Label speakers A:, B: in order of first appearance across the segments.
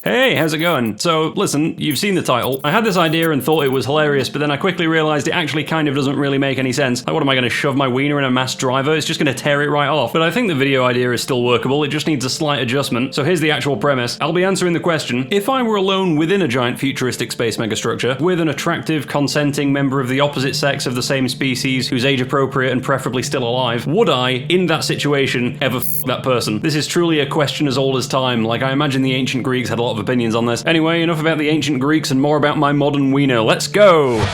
A: Hey, how's it going? So, listen, you've seen the title. I had this idea and thought it was hilarious, but then I quickly realized it actually kind of doesn't really make any sense. Like, what am I going to shove my wiener in a mass driver? It's just going to tear it right off. But I think the video idea is still workable, it just needs a slight adjustment. So here's the actual premise. I'll be answering the question, if I were alone within a giant futuristic space megastructure, with an attractive, consenting member of the opposite sex of the same species, who's age-appropriate and preferably still alive, would I, in that situation, ever f*** that person? This is truly a question as old as time. Like, I imagine the ancient Greeks had a lot of opinions on this. Anyway, enough about the ancient Greeks and more about my modern wiener. Let's go!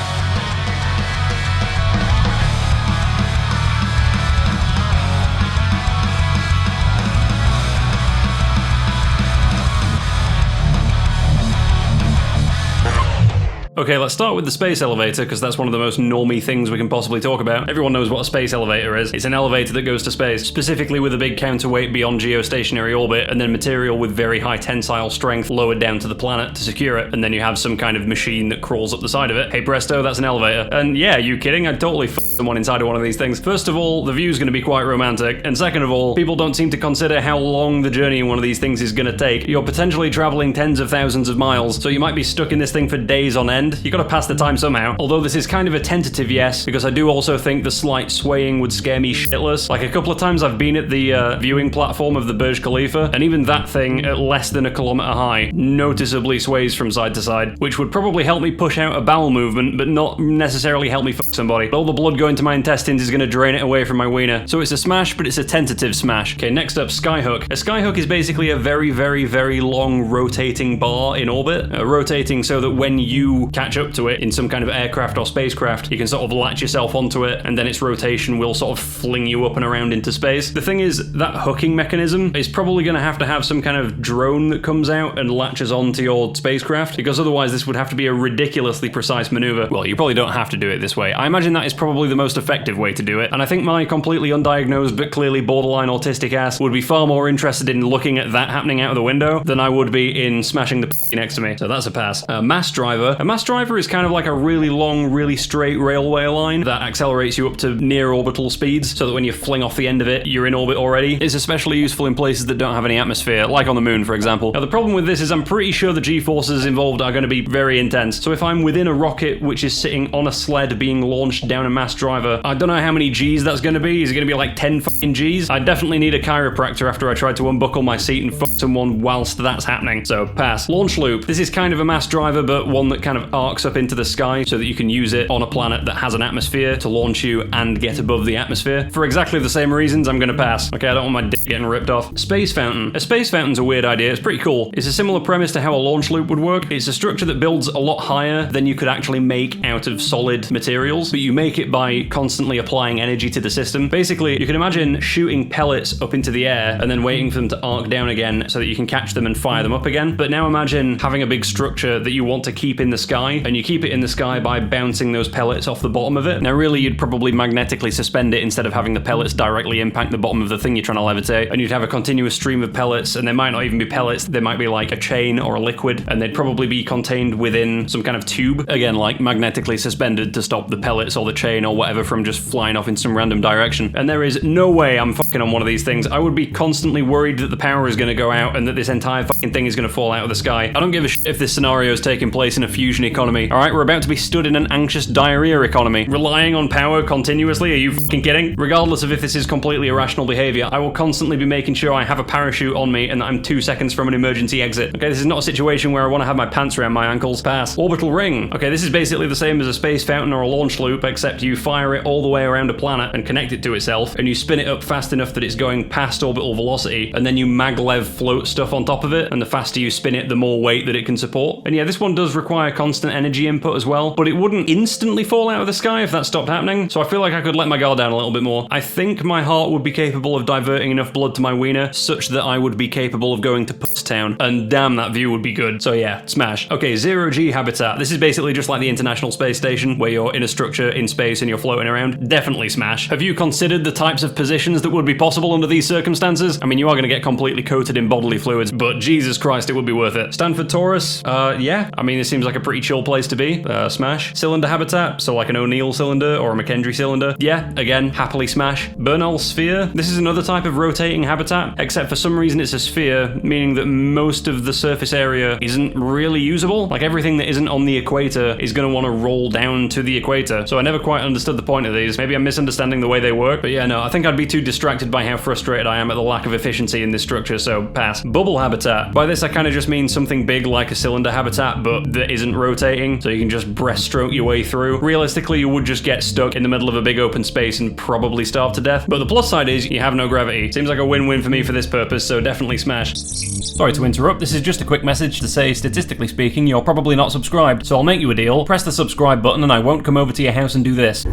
A: Okay, let's start with the space elevator, because that's one of the most normie things we can possibly talk about. Everyone knows what a space elevator is. It's an elevator that goes to space, specifically with a big counterweight beyond geostationary orbit, and then material with very high tensile strength lowered down to the planet to secure it, and then you have some kind of machine that crawls up the side of it. Hey presto, that's an elevator. And yeah, you kidding? I'd totally f*** someone inside of one of these things. First of all, the view's gonna be quite romantic, and second of all, people don't seem to consider how long the journey in one of these things is gonna take. You're potentially traveling tens of thousands of miles, so you might be stuck in this thing for days on end. You gotta pass the time somehow. Although this is kind of a tentative yes, because I do also think the slight swaying would scare me shitless. Like, a couple of times I've been at the viewing platform of the Birch Khalifa, and even that thing, at less than a kilometer high, noticeably sways from side to side, which would probably help me push out a bowel movement, but not necessarily help me fuck somebody. All the blood going to my intestines is going to drain it away from my wiener. So it's a smash, but it's a tentative smash. Okay, next up, skyhook. A skyhook is basically a very, very, very long rotating bar in orbit, rotating so that when you catch up to it in some kind of aircraft or spacecraft, you can sort of latch yourself onto it, and then its rotation will sort of fling you up and around into space. The thing is, that hooking mechanism is probably going to have some kind of drone that comes out and latches onto your spacecraft, because otherwise this would have to be a ridiculously precise maneuver. Well, you probably don't have to do it this way. I imagine that is probably the most effective way to do it, and I think my completely undiagnosed but clearly borderline autistic ass would be far more interested in looking at that happening out of the window than I would be in smashing the next to me. So that's a pass. A mass driver. A mass driver is kind of like a really long, really straight railway line that accelerates you up to near orbital speeds, so that when you fling off the end of it, you're in orbit already. It's especially useful in places that don't have any atmosphere, like on the moon, for example. Now, the problem with this is I'm pretty sure the G-forces involved are going to be very intense. So if I'm within a rocket which is sitting on a sled being launched down a mass driver, I don't know how many G's that's going to be. Is it going to be like 10 fucking G's? I definitely need a chiropractor after I tried to unbuckle my seat and fuck someone whilst that's happening. So pass. Launch loop. This is kind of a mass driver, but one that kind of arcs up into the sky so that you can use it on a planet that has an atmosphere to launch you and get above the atmosphere. For exactly the same reasons, I'm gonna pass. Okay, I don't want my dick getting ripped off. Space fountain. A space fountain's a weird idea. It's pretty cool. It's a similar premise to how a launch loop would work. It's a structure that builds a lot higher than you could actually make out of solid materials, but you make it by constantly applying energy to the system. Basically, you can imagine shooting pellets up into the air and then waiting for them to arc down again so that you can catch them and fire them up again. But now imagine having a big structure that you want to keep in the sky, and you keep it in the sky by bouncing those pellets off the bottom of it. Now really, you'd probably magnetically suspend it instead of having the pellets directly impact the bottom of the thing you're trying to levitate, and you'd have a continuous stream of pellets, and they might not even be pellets, they might be like a chain or a liquid, and they'd probably be contained within some kind of tube, again, like magnetically suspended to stop the pellets or the chain or whatever from just flying off in some random direction. And there is no way I'm fucking on one of these things. I would be constantly worried that the power is going to go out and that this entire fucking thing is going to fall out of the sky. I don't give a shit if this scenario is taking place in a fusion economy. Alright, we're about to be stood in an anxious diarrhea economy. Relying on power continuously? Are you fucking kidding? Regardless of if this is completely irrational behavior, I will constantly be making sure I have a parachute on me and that I'm 2 seconds from an emergency exit. Okay, this is not a situation where I want to have my pants around my ankles. Pass. Orbital ring. Okay, this is basically the same as a space fountain or a launch loop, except you fire it all the way around a planet and connect it to itself, and you spin it up fast enough that it's going past orbital velocity, and then you maglev float stuff on top of it, and the faster you spin it, the more weight that it can support. And yeah, this one does require constant energy input as well, but it wouldn't instantly fall out of the sky if that stopped happening, so I feel like I could let my guard down a little bit more. I think my heart would be capable of diverting enough blood to my wiener such that I would be capable of going to Puss Town, and damn, that view would be good. So yeah, smash. Okay, zero-G habitat. This is basically just like the International Space Station, where you're in a structure in space and you're floating around. Definitely smash. Have you considered the types of positions that would be be possible under these circumstances. I mean, you are going to get completely coated in bodily fluids, but Jesus Christ, it would be worth it. Stanford Taurus, yeah. I mean, it seems like a pretty chill place to be. Smash. Cylinder habitat, so like an O'Neill cylinder or a McKendry cylinder. Yeah, again, happily smash. Bernal sphere. This is another type of rotating habitat, except for some reason it's a sphere, meaning that most of the surface area isn't really usable. Like everything that isn't on the equator is going to want to roll down to the equator. So I never quite understood the point of these. Maybe I'm misunderstanding the way they work, but yeah, no, I think I'd be too distracted by how frustrated I am at the lack of efficiency in this structure, so pass. Bubble habitat. By this I kind of just mean something big like a cylinder habitat, but that isn't rotating, so you can just breaststroke your way through. Realistically, you would just get stuck in the middle of a big open space and probably starve to death, but the plus side is you have no gravity. Seems like a win-win for me for this purpose, so definitely smash. Sorry to interrupt, this is just a quick message to say, statistically speaking, you're probably not subscribed, so I'll make you a deal. Press the subscribe button and I won't come over to your house and do this.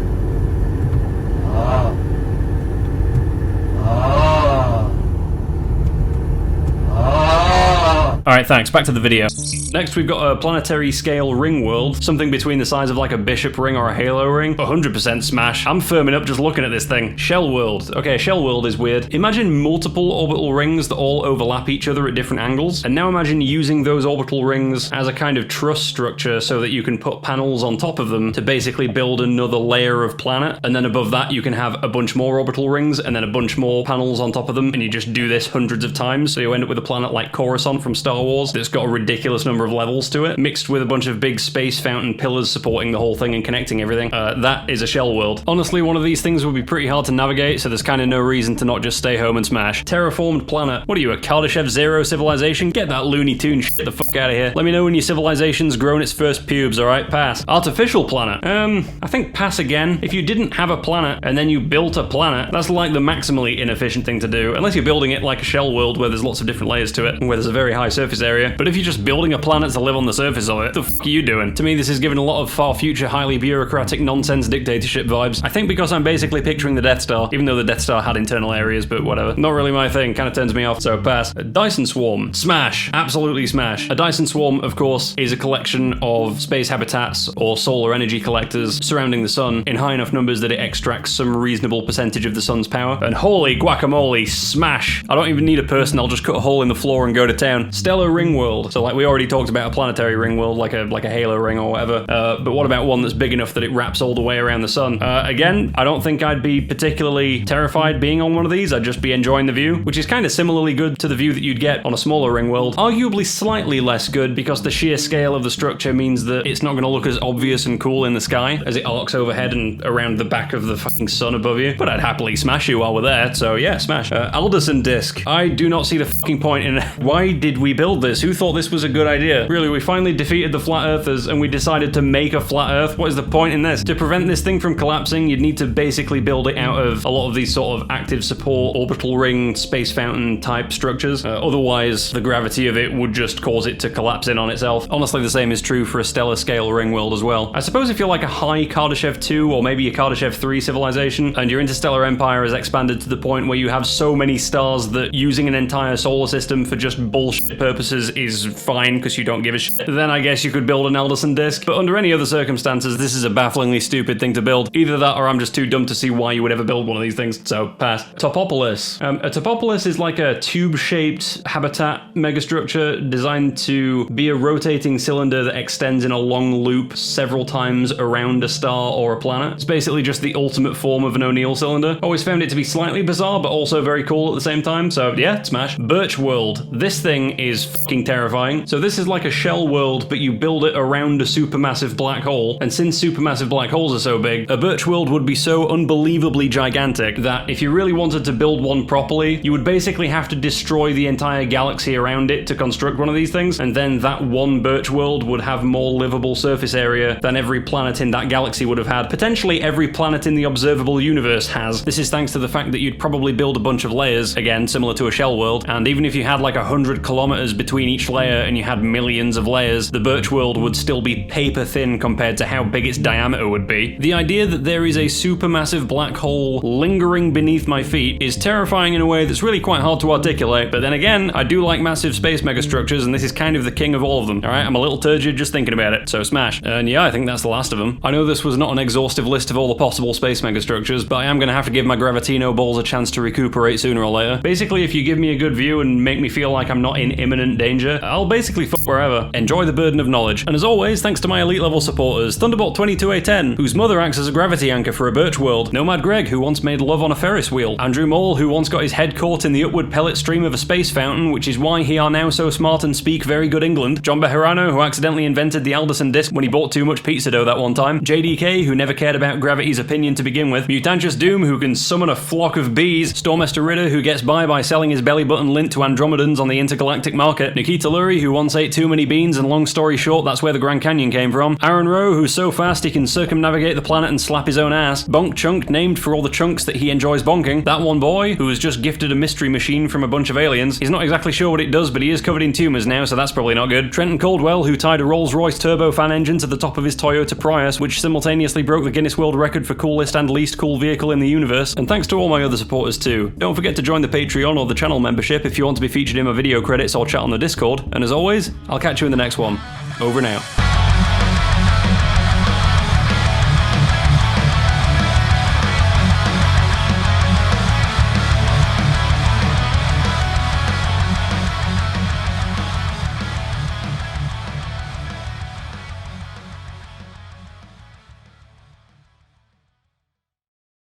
A: Alright, thanks. Back to the video. Next, we've got a planetary scale ring world, something between the size of like a bishop ring or a halo ring. 100% smash. I'm firming up just looking at this thing. Shell world. Okay, shell world is weird. Imagine multiple orbital rings that all overlap each other at different angles, and now imagine using those orbital rings as a kind of truss structure so that you can put panels on top of them to basically build another layer of planet, and then above that you can have a bunch more orbital rings and then a bunch more panels on top of them, and you just do this hundreds of times, so you end up with a planet like Coruscant from Star Wars that's got a ridiculous number of levels to it, mixed with a bunch of big space fountain pillars supporting the whole thing and connecting everything. That is a shell world. Honestly, one of these things would be pretty hard to navigate, so there's kind of no reason to not just stay home and smash. Terraformed planet. What are you, a Kardashev Zero civilization? Get that Looney Tune shit the fuck out of here. Let me know when your civilization's grown its first pubes, alright? Pass. Artificial planet. I think pass again. If you didn't have a planet and then you built a planet, that's like the maximally inefficient thing to do, unless you're building it like a shell world where there's lots of different layers to it and where there's a very high surface area. But if you're just building a planet to live on the surface of it, the fuck are you doing? To me, this is giving a lot of far future, highly bureaucratic nonsense dictatorship vibes. I think because I'm basically picturing the Death Star, even though the Death Star had internal areas, but whatever. Not really my thing, kind of turns me off, so pass. A Dyson Swarm. Smash. Absolutely smash. A Dyson Swarm, of course, is a collection of space habitats or solar energy collectors surrounding the sun in high enough numbers that it extracts some reasonable percentage of the sun's power. And holy guacamole, smash. I don't even need a person, I'll just cut a hole in the floor and go to town. Stellar ring world. So like we already talked about a planetary ring world, like a halo ring or whatever. But what about one that's big enough that it wraps all the way around the sun? Again, I don't think I'd be particularly terrified being on one of these. I'd just be enjoying the view, which is kind of similarly good to the view that you'd get on a smaller ring world. Arguably slightly less good because the sheer scale of the structure means that it's not going to look as obvious and cool in the sky as it arcs overhead and around the back of the fucking sun above you. But I'd happily smash you while we're there, so yeah, smash. Alderson disk. I do not see the fucking point in it. Why did we build this? Who thought this was a good idea? Really, we finally defeated the flat earthers and we decided to make a flat earth. What is the point in this? To prevent this thing from collapsing, you'd need to basically build it out of a lot of these sort of active support, orbital ring, space fountain type structures. Otherwise, the gravity of it would just cause it to collapse in on itself. Honestly, the same is true for a stellar scale ring world as well. I suppose if you're like a high Kardashev 2 or maybe a Kardashev 3 civilization and your interstellar empire has expanded to the point where you have so many stars that using an entire solar system for just bullshit purposes is fine because you don't give a shit, then I guess you could build an Alderson disk. But under any other circumstances, this is a bafflingly stupid thing to build. Either that or I'm just too dumb to see why you would ever build one of these things, so pass. Topopolis. A topopolis is like a tube-shaped habitat megastructure designed to be a rotating cylinder that extends in a long loop several times around a star or a planet. It's basically just the ultimate form of an O'Neill cylinder. Always found it to be slightly bizarre, but also very cool at the same time, so yeah, smash. Birch world. This thing is fucking terrifying. So this is like a shell world, but you build it around a supermassive black hole, and since supermassive black holes are so big, a Birch world would be so unbelievably gigantic that if you really wanted to build one properly, you would basically have to destroy the entire galaxy around it to construct one of these things, and then that one Birch world would have more livable surface area than every planet in that galaxy would have had. Potentially every planet in the observable universe has. This is thanks to the fact that you'd probably build a bunch of layers, again, similar to a shell world, and even if you had like 100 kilometers millimeters between each layer and you had millions of layers, the Birch world would still be paper thin compared to how big its diameter would be. The idea that there is a supermassive black hole lingering beneath my feet is terrifying in a way that's really quite hard to articulate, but then again, I do like massive space megastructures, and this is kind of the king of all of them. Alright, I'm a little turgid just thinking about it, so smash. And yeah, I think that's the last of them. I know this was not an exhaustive list of all the possible space megastructures, but I am going to have to give my Gravitino balls a chance to recuperate sooner or later. Basically, if you give me a good view and make me feel like I'm not in imminent danger, I'll basically fuck wherever. Enjoy the burden of knowledge. And as always, thanks to my elite level supporters, Thunderbolt 22A10, whose mother acts as a gravity anchor for a Birch world, Nomad Greg, who once made love on a Ferris wheel, Andrew Mole, who once got his head caught in the upward pellet stream of a space fountain, which is why he are now so smart and speak very good England, John Bejarano, who accidentally invented the Alderson disc when he bought too much pizza dough that one time, JDK, who never cared about gravity's opinion to begin with, Mutantius Doom, who can summon a flock of bees, Stormester Ritter, who gets by selling his belly button lint to Andromedans on the intergalactic market, Nikita Lurie, who once ate too many beans and long story short, that's where the Grand Canyon came from, Aaron Rowe, who's so fast he can circumnavigate the planet and slap his own ass, Bonk Chunk, named for all the chunks that he enjoys bonking, that one boy, who was just gifted a mystery machine from a bunch of aliens, he's not exactly sure what it does, but he is covered in tumours now, so that's probably not good, Trenton Caldwell, who tied a Rolls-Royce turbofan engine to the top of his Toyota Prius, which simultaneously broke the Guinness World Record for coolest and least cool vehicle in the universe, and thanks to all my other supporters too. Don't forget to join the Patreon or the channel membership if you want to be featured in my video credits or chat on the Discord, and as always, I'll catch you in the next one. Over and out.